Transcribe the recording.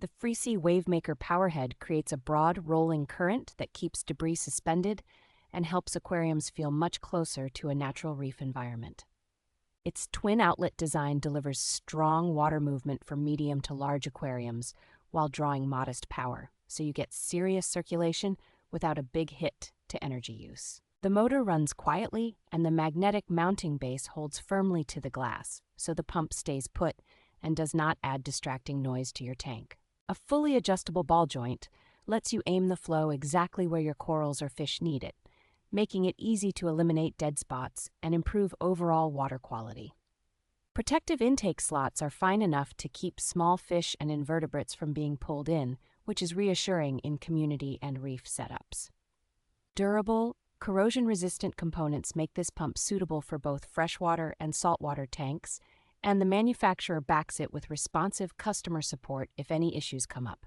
The FREESEA Wavemaker powerhead creates a broad, rolling current that keeps debris suspended and helps aquariums feel much closer to a natural reef environment. Its twin outlet design delivers strong water movement for medium to large aquariums while drawing modest power, so you get serious circulation without a big hit to energy use. The motor runs quietly, and the magnetic mounting base holds firmly to the glass, so the pump stays put and does not add distracting noise to your tank. A fully adjustable ball joint lets you aim the flow exactly where your corals or fish need it, making it easy to eliminate dead spots and improve overall water quality. Protective intake slots are fine enough to keep small fish and invertebrates from being pulled in, which is reassuring in community and reef setups. Durable, corrosion-resistant components make this pump suitable for both freshwater and saltwater tanks, and the manufacturer backs it with responsive customer support if any issues come up.